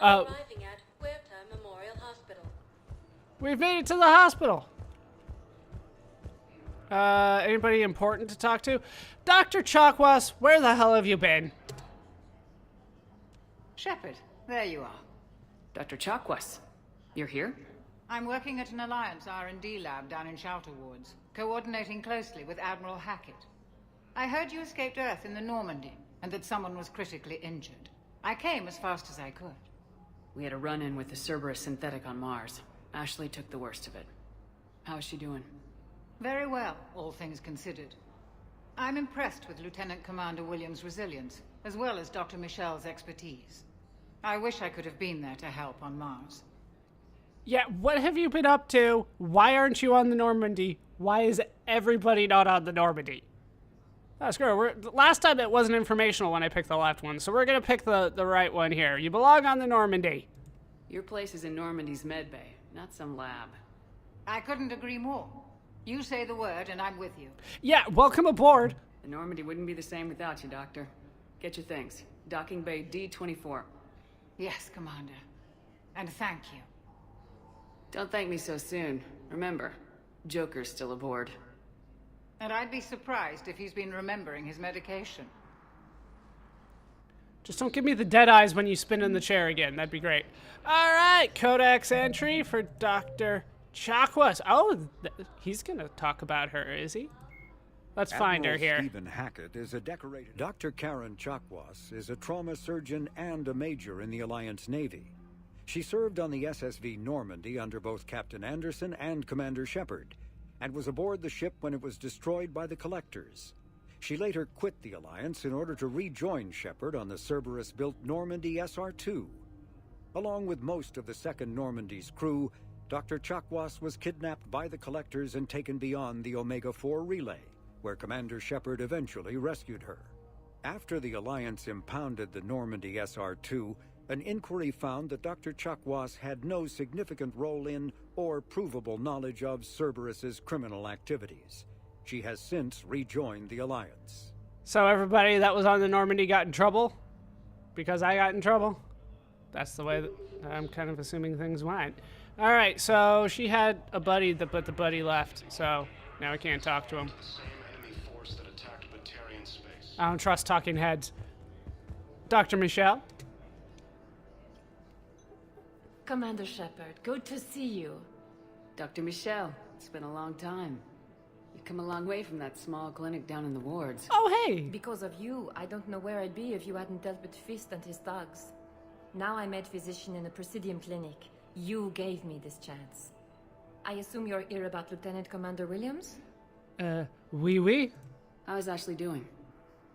Now arriving at Huerta Memorial Hospital. We've made it to the hospital. Anybody important to talk to? Dr. Chakwas, where the hell have you been? Shepard, there you are. Dr. Chakwas, you're here? I'm working at an Alliance R&D lab down in Shelter Wards, coordinating closely with Admiral Hackett. I heard you escaped Earth in the Normandy, and that someone was critically injured. I came as fast as I could. We had a run-in with the Cerberus synthetic on Mars. Ashley took the worst of it. How's she doing? Very well, all things considered. I'm impressed with Lieutenant Commander Williams' resilience, as well as Dr. Michel's expertise. I wish I could have been there to help on Mars. Yeah, what have you been up to? Why aren't you on the Normandy? Why is everybody not on the Normandy? That's good. Last time it wasn't informational when I picked the left one, so we're gonna pick the right one here. You belong on the Normandy. Your place is in Normandy's medbay, not some lab. I couldn't agree more. You say the word and I'm with you. Yeah, welcome aboard. The Normandy wouldn't be the same without you, Doctor. Get your things. Docking Bay D-24. Yes, Commander. And thank you. Don't thank me so soon. Remember, Joker's still aboard. And I'd be surprised if he's been remembering his medication. Just don't give me the dead eyes when you spin in the chair again. That'd be great. All right, Codex entry for Dr. Chakwas. Oh, he's gonna talk about her, is he? Let's find her here. Stephen Hackett is a decorated. Dr. Karen Chakwas is a trauma surgeon and a major in the Alliance Navy. She served on the SSV Normandy under both Captain Anderson and Commander Shepard, and was aboard the ship when it was destroyed by the Collectors. She later quit the Alliance in order to rejoin Shepard on the Cerberus-built Normandy SR-2. Along with most of the Second Normandy's crew, Dr. Chakwas was kidnapped by the Collectors and taken beyond the Omega-4 relay, where Commander Shepard eventually rescued her. After the Alliance impounded the Normandy SR-2, an inquiry found that Dr. Chakwas had no significant role in or provable knowledge of Cerberus's criminal activities. She has since rejoined the Alliance. So everybody that was on the Normandy got in trouble? Because I got in trouble? That's the way that I'm kind of assuming things went. All right, so she had a buddy, but the buddy left, so now I can't talk to him. I don't trust talking heads. Dr. Michel? Commander Shepard, good to see you. Dr. Michel, it's been a long time. You've come a long way from that small clinic down in the wards. Oh, hey! Because of you, I don't know where I'd be if you hadn't dealt with Fist and his thugs. Now I'm head physician in the Presidium Clinic. You gave me this chance. I assume you're here about Lieutenant Commander Williams? Oui. How's Ashley doing?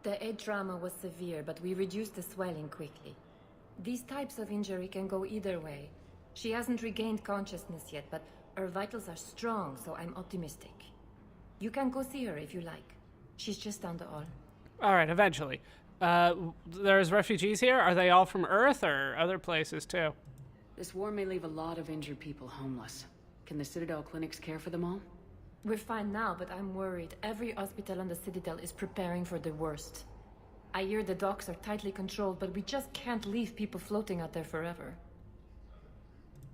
The head trauma was severe, but we reduced the swelling quickly. These types of injury can go either way. She hasn't regained consciousness yet, but her vitals are strong, so I'm optimistic. You can go see her if you like. She's just down the hall. All right, eventually. There's refugees here? Are they all from Earth or other places too? This war may leave a lot of injured people homeless. Can the Citadel clinics care for them all? We're fine now, but I'm worried. Every hospital on the Citadel is preparing for the worst. I hear the docks are tightly controlled, but we just can't leave people floating out there forever.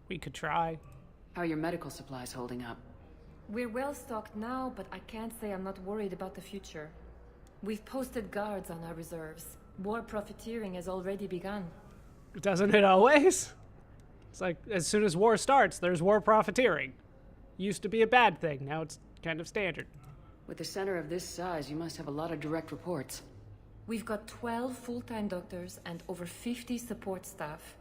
We could try. How are your medical supplies holding up? We're well stocked now, but I can't say I'm not worried about the future. We've posted guards on our reserves. War profiteering has already begun. Doesn't it always? It's like, as soon as war starts, there's war profiteering. Used to be a bad thing, now it's kind of standard. With a center of this size, you must have a lot of direct reports. We've got 12 full-time doctors and over 50 support staff.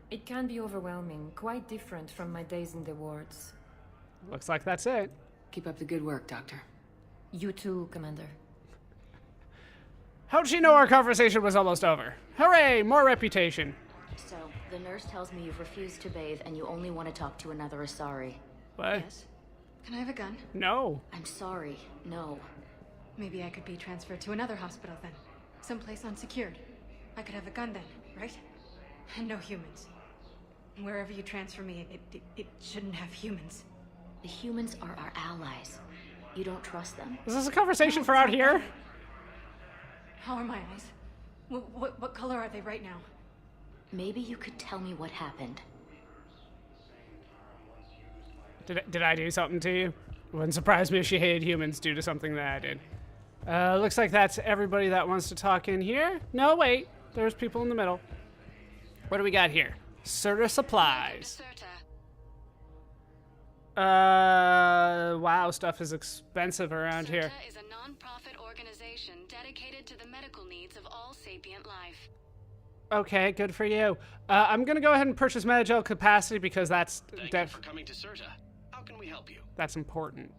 It can be overwhelming, quite different from my days in the wards. Looks like that's it. Keep up the good work, Doctor. You too, Commander. How'd she know our conversation was almost over? Hooray, more reputation. So, the nurse tells me you've refused to bathe and you only want to talk to another Asari. What? Yes? Can I have a gun? No. I'm sorry, no. Maybe I could be transferred to another hospital then. Someplace unsecured. I could have a gun then, right? And no humans. Wherever you transfer me, it shouldn't have humans. The humans are our allies. You don't trust them? Is this a conversation for out here? How are my eyes? What color are they right now? Maybe you could tell me what happened. Did I do something to you? Wouldn't surprise me if she hated humans due to something that I did. Looks like that's everybody that wants to talk in here. No, wait. There's people in the middle. What do we got here? Serta supplies. Wow, stuff is expensive around here. Serta is a non-profit organization dedicated to the medical needs of all sapient life. Okay, good for you. I'm gonna go ahead and purchase Medgel capacity because that's Thank you for coming to Serta. How can we help you? That's important.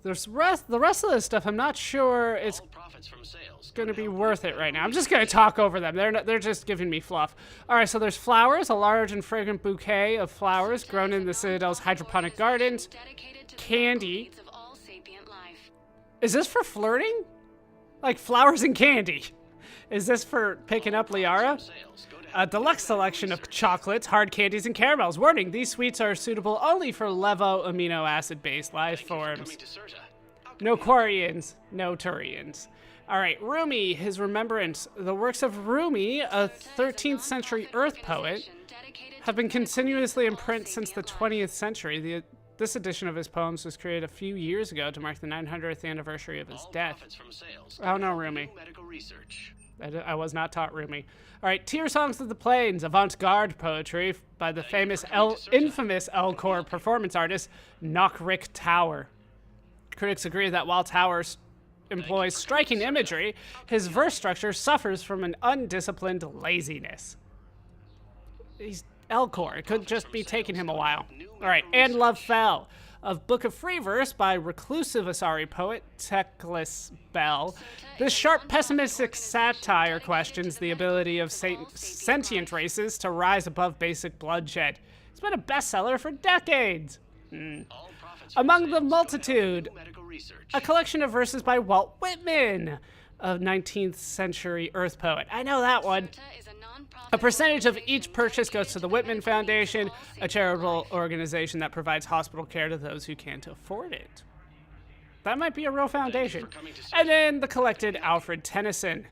The rest of this stuff, I'm not sure it's going to be worth it right now. I'm just going to talk over them. They're just giving me fluff. All right, so there's flowers, a large and fragrant bouquet of flowers grown in the Citadel's hydroponic gardens. Candy. Is this for flirting? Like flowers and candy. Is this for picking up Liara? A deluxe selection of chocolates, hard candies, and caramels. Warning, these sweets are suitable only for levo amino acid-based life forms. No Quarians, no Turians. All right, Rumi, his remembrance. The works of Rumi, a 13th century Earth poet, have been continuously in print since the 20th century. This edition of his poems was created a few years ago to mark the 900th anniversary of his death. Oh no, Rumi. I was not taught Rumi. All right, Tear Songs of the Plains, avant-garde poetry by the infamous Elcor performance artist Knockrick Tower. Critics agree that while Tower employs striking imagery, his verse structure suffers from an undisciplined laziness. He's Elcor. It could just be taking him a while. All right, And Love Fell, a book of free verse by reclusive Asari poet Teclis Bell. This sharp, pessimistic satire questions the ability of sentient races to rise above basic bloodshed. It's been a bestseller for decades. Among the Multitude, a collection of verses by Walt Whitman, a 19th century Earth poet. I know that one. A percentage of each purchase goes to the Whitman Foundation, a charitable organization that provides hospital care to those who can't afford it. That might be a real foundation. And then the collected Alfred Tennyson.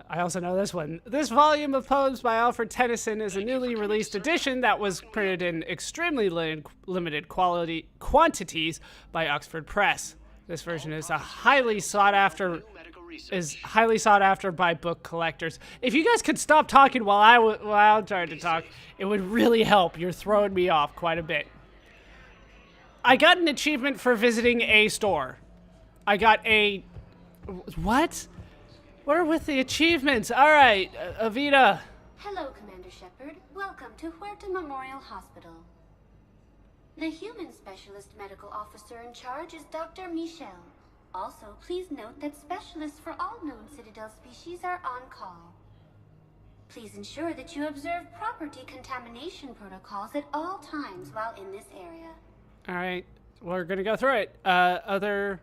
I also know this one. This volume of poems by Alfred Tennyson is a newly released edition that was printed in extremely limited quantities by Oxford Press. This version is highly sought after by book collectors. If you guys could stop talking while I'm trying to talk, it would really help. You're throwing me off quite a bit. I got an achievement for visiting a store. I got a... What? What are with the achievements? All right, Avita. Hello, Commander Shepard. Welcome to Huerta Memorial Hospital. The human specialist medical officer in charge is Dr. Michel. Also, please note that specialists for all known Citadel species are on call. Please ensure that you observe proper decontamination protocols at all times while in this area. All right, we're gonna go through it. Other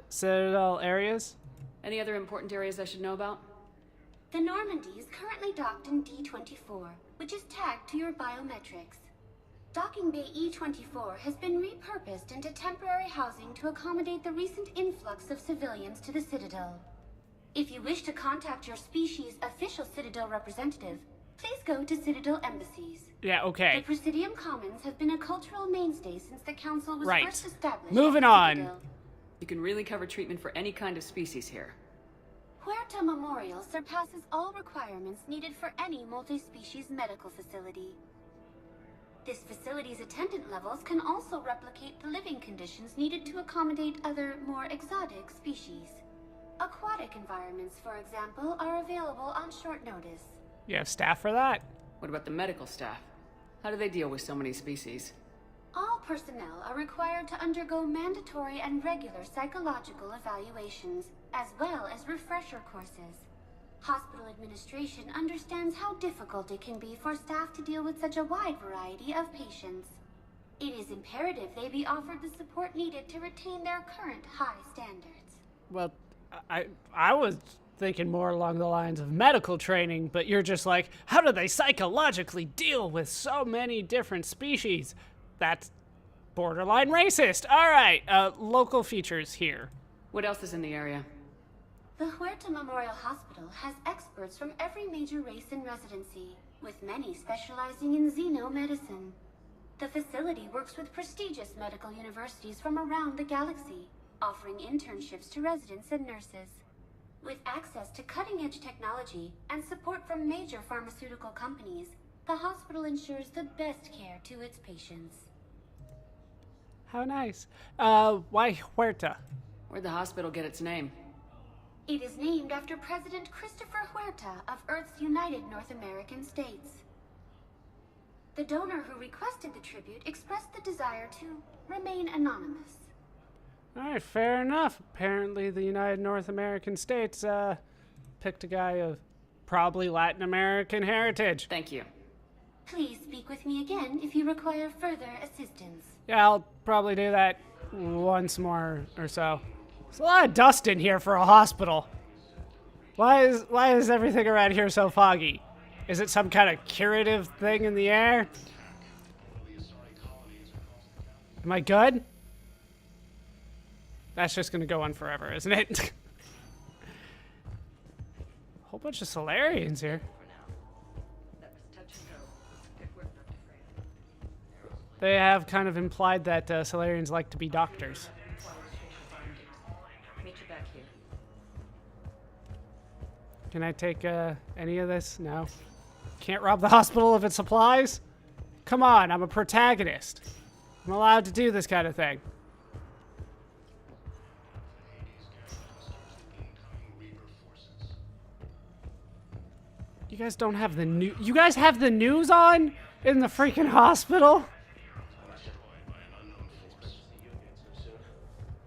Citadel areas? Any other important areas I should know about? The Normandy is currently docked in D-24, which is tagged to your biometrics. Docking Bay E-24 has been repurposed into temporary housing to accommodate the recent influx of civilians to the Citadel. If you wish to contact your species' official Citadel representative, please go to Citadel embassies. Yeah, okay. The Presidium Commons have been a cultural mainstay since the Council was first established. Moving on. Citadel. You can really cover treatment for any kind of species here. Huerta Memorial surpasses all requirements needed for any multi-species medical facility. This facility's attendant levels can also replicate the living conditions needed to accommodate other, more exotic species. Aquatic environments, for example, are available on short notice. You have staff for that? What about the medical staff? How do they deal with so many species? All personnel are required to undergo mandatory and regular psychological evaluations, as well as refresher courses. Hospital administration understands how difficult it can be for staff to deal with such a wide variety of patients. It is imperative they be offered the support needed to retain their current high standards. Well, I was thinking more along the lines of medical training, but you're just like, how do they psychologically deal with so many different species? That's borderline racist. All right, local features here. What else is in the area? The Huerta Memorial Hospital has experts from every major race in residency, with many specializing in xenomedicine. The facility works with prestigious medical universities from around the galaxy, offering internships to residents and nurses. With access to cutting-edge technology and support from major pharmaceutical companies, the hospital ensures the best care to its patients. How nice. Why Huerta? Where'd the hospital get its name? It is named after President Christopher Huerta of Earth's United North American States. The donor who requested the tribute expressed the desire to remain anonymous. Alright, fair enough. Apparently the United North American States, picked a guy of probably Latin American heritage. Thank you. Please speak with me again if you require further assistance. Yeah, I'll probably do that once more or so. There's a lot of dust in here for a hospital. Why is everything around here so foggy? Is it some kind of curative thing in the air? Am I good? That's just gonna go on forever, isn't it? Whole bunch of Solarians here. They have kind of implied that Solarians like to be doctors. Meet you back here. Can I take any of this? No. Can't rob the hospital of its supplies? Come on, I'm a protagonist. I'm allowed to do this kind of thing. You guys don't have the news. You guys have the news on in the freaking hospital?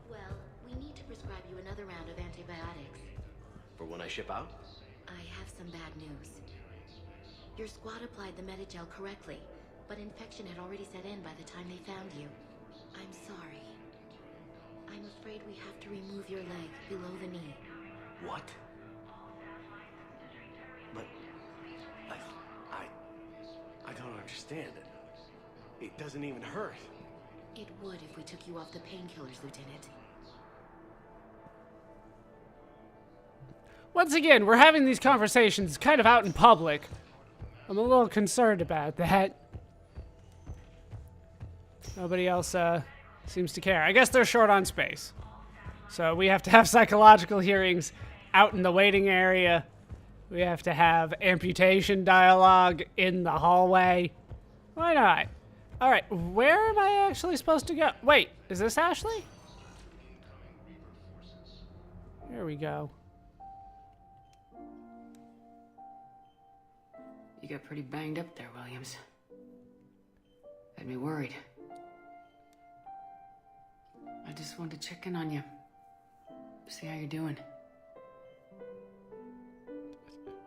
Well, we need to prescribe you another round of antibiotics. For when I ship out? I have some bad news. Your squad applied the Medigel correctly, but infection had already set in by the time they found you. I'm sorry. I'm afraid we have to remove your leg below the knee. What? But I don't understand it. It doesn't even hurt. It would if we took you off the painkillers, Lieutenant. Once again, we're having these conversations kind of out in public. I'm a little concerned about that. Nobody else seems to care. I guess they're short on space. So we have to have psychological hearings out in the waiting area. We have to have amputation dialogue in the hallway. Why not? All right, where am I actually supposed to go? Wait, is this Ashley? There we go. You got pretty banged up there, Williams. Had me worried. I just wanted to check in on you. See how you're doing.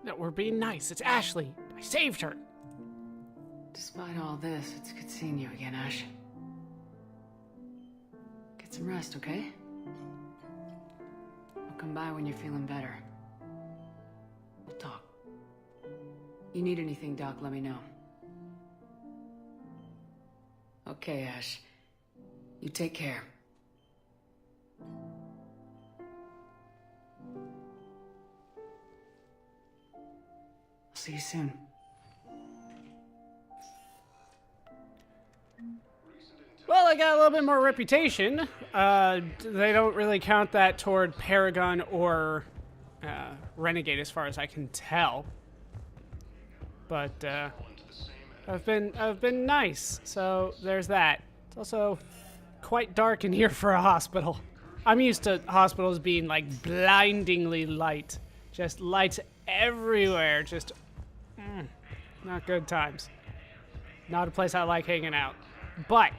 No, we're being nice. It's Ashley. I saved her. Despite all this, it's good seeing you again, Ash. Get some rest, okay? I'll come by when you're feeling better. We'll talk. You need anything, Doc, let me know. Okay, Ash. You take care. I'll see you soon. Well, I got a little bit more reputation. They don't really count that toward Paragon or Renegade as far as I can tell. But I've been nice, so there's that. It's also quite dark in here for a hospital. I'm used to hospitals being like blindingly light. Just lights everywhere, just not good times. Not a place I like hanging out. But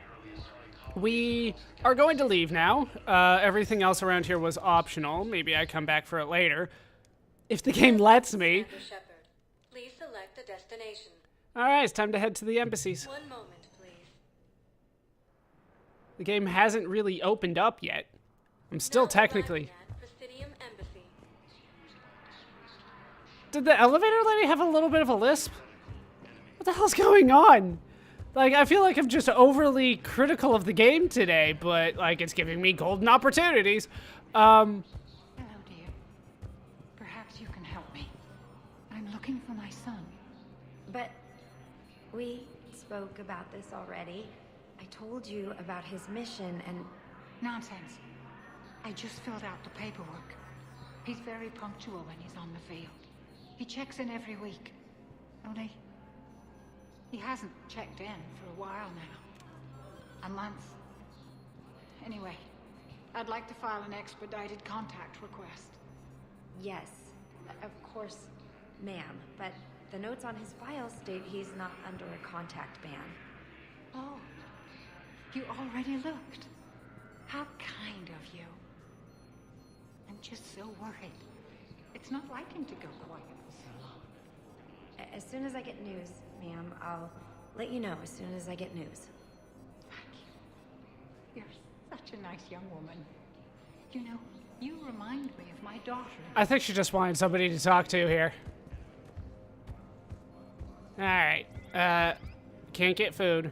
we are going to leave now. Everything else around here was optional. Maybe I come back for it later. If the game lets me. Please select a destination. Alright, it's time to head to the embassies. 1 moment, please. The game hasn't really opened up yet. I'm still technically... Presidium Embassy. Did the elevator lady have a little bit of a lisp? What the hell's going on? Like, I feel like I'm just overly critical of the game today, but, like, it's giving me golden opportunities. Hello, dear. my son. But we spoke about this already. I told you about his mission and... Nonsense. I just filled out the paperwork. He's very punctual when he's on the field. He checks in every week. Only, he hasn't checked in for a while now. A month. Anyway, I'd like to file an expedited contact request. Yes, of course, ma'am. But the notes on his file state he's not under a contact ban. Oh, you already looked. How kind of you. I'm just so worried. It's not like him to go quiet for so long. As soon as I get news, ma'am, I'll let you know as soon as I get news. Thank you. You're such a nice young woman. You know, you remind me of my daughter. I think she just wanted somebody to talk to here. Alright. Can't get food.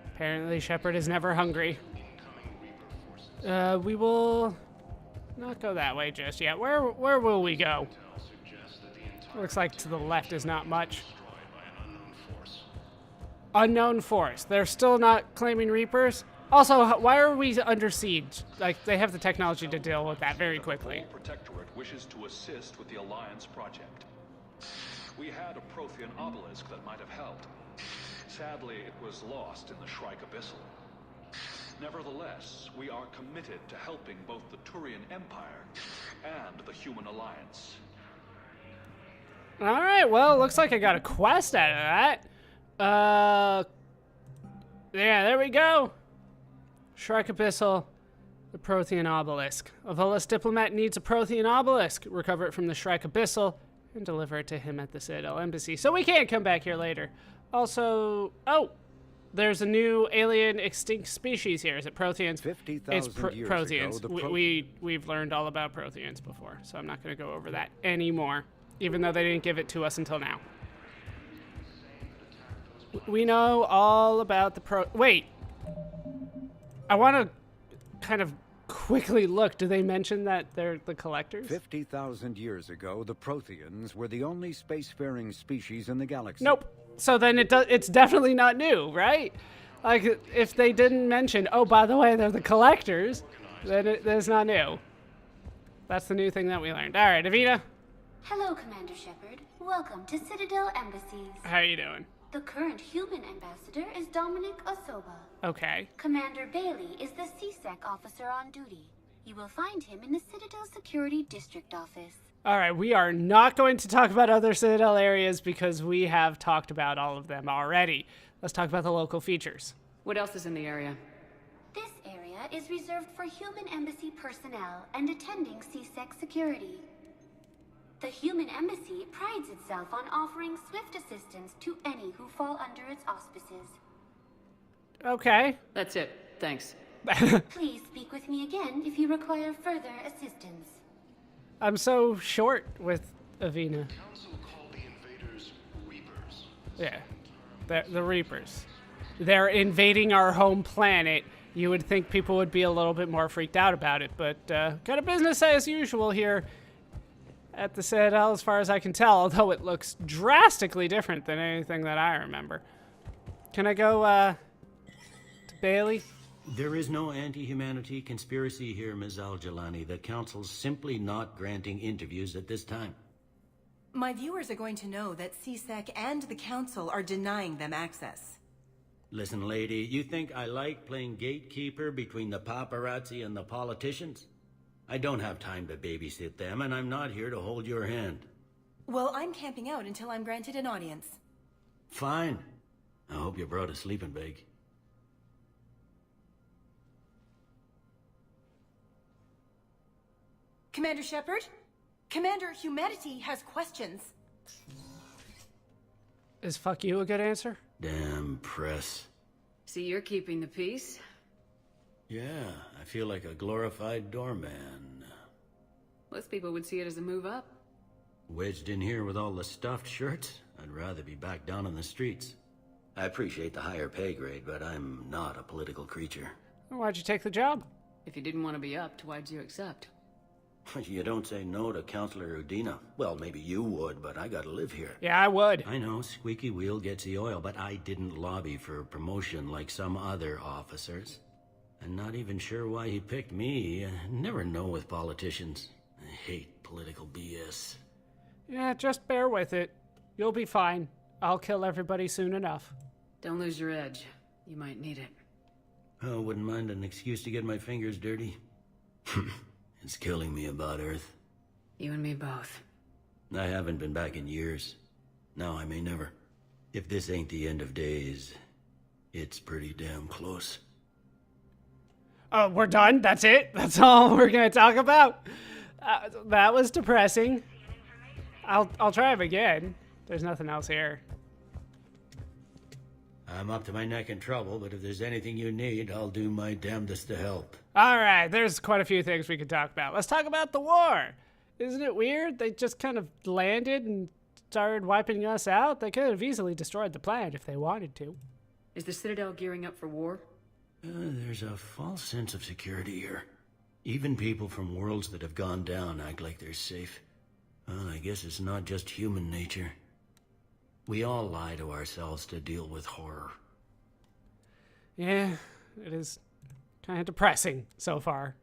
Apparently Shepard is never hungry. We will not go that way just yet. Where will we go? Looks like to the left is not much. Unknown force. They're still not claiming Reapers? Also, why are we under siege? Like, they have the technology to deal with that very quickly. The Protectorate wishes to assist with the Alliance project. We had a Prothean obelisk that might have helped. Sadly, it was lost in the Shrike Abyssal. Nevertheless, we are committed to helping both the Turian Empire and the Human Alliance. Alright, well, looks like I got a quest out of that. Yeah, there we go. Shrike Abyssal, the Prothean obelisk. A Volus diplomat needs a Prothean obelisk. Recover it from the Shrike Abyssal and deliver it to him at the Citadel embassy. So we can't come back here later. Also, oh, there's a new alien extinct species here. Is it Protheans? 50,000 years Protheans. ago, We've learned all about Protheans before, so I'm not going to go over that anymore, even though they didn't give it to us until now. We know all about the Wait. I want to kind of quickly look. Do they mention that they're the collectors? 50,000 years ago, the Protheans were the only spacefaring species in the galaxy. Nope. So then it's definitely not new, right? Like, if they didn't mention, oh, by the way, they're the collectors, then it's not new. That's the new thing that we learned. All right, Avita. Hello, Commander Shepard. Welcome to Citadel Embassies. How are you doing? The current human ambassador is Dominic Osoba. Okay. Commander Bailey is the CSEC officer on duty. You will find him in the Citadel Security District office. All right, we are not going to talk about other Citadel areas because we have talked about all of them already. Let's talk about the local features. What else is in the area? This area is reserved for human embassy personnel and attending CSEC security. The human embassy prides itself on offering swift assistance to any who fall under its auspices. Okay. That's it. Thanks. Please speak with me again if you require further assistance. I'm so short with Avina. Council called the invaders Reapers. Yeah, the Reapers. They're invading our home planet. You would think people would be a little bit more freaked out about it, but kind of business as usual here at the Citadel, as far as I can tell, although it looks drastically different than anything that I remember. Can I go to Bailey? There is no anti-humanity conspiracy here, Ms. Al-Jalani. The Council's simply not granting interviews at this time. My viewers are going to know that CSEC and the Council are denying them access. Listen, lady, you think I like playing gatekeeper between the paparazzi and the politicians? I don't have time to babysit them, and I'm not here to hold your hand. Well, I'm camping out until I'm granted an audience. Fine. I hope you brought a sleeping bag. Commander Shepard? Commander Humanity has questions. Is fuck you a good answer? Damn press. See, you're keeping the peace? Yeah, I feel like a glorified doorman. Most people would see it as a move up. Wedged in here with all the stuffed shirts? I'd rather be back down on the streets. I appreciate the higher pay grade, but I'm not a political creature. Why'd you take the job? If you didn't want to be upped, why'd you accept? You don't say no to Counselor Udina. Well, maybe you would, but I gotta live here. Yeah, I would. I know, squeaky wheel gets the oil, but I didn't lobby for promotion like some other officers. I'm not even sure why he picked me. I never know with politicians. I hate political BS. Yeah, just bear with it. You'll be fine. I'll kill everybody soon enough. Don't lose your edge. You might need it. Oh, wouldn't mind an excuse to get my fingers dirty. It's killing me about Earth. You and me both. I haven't been back in years. Now I may never. If this ain't the end of days, it's pretty damn close. Oh, we're done? That's it? That's all we're gonna talk about? That was depressing. I'll try him again. There's nothing else here. I'm up to my neck in trouble, but if there's anything you need, I'll do my damnedest to help. All right, there's quite a few things we could talk about. Let's talk about the war. Isn't it weird? They just kind of landed and started wiping us out. They could have easily destroyed the planet if they wanted to. Is the Citadel gearing up for war? There's a false sense of security here. Even people from worlds that have gone down act like they're safe. Well, I guess it's not just human nature. We all lie to ourselves to deal with horror. Yeah, it is kind of depressing so far.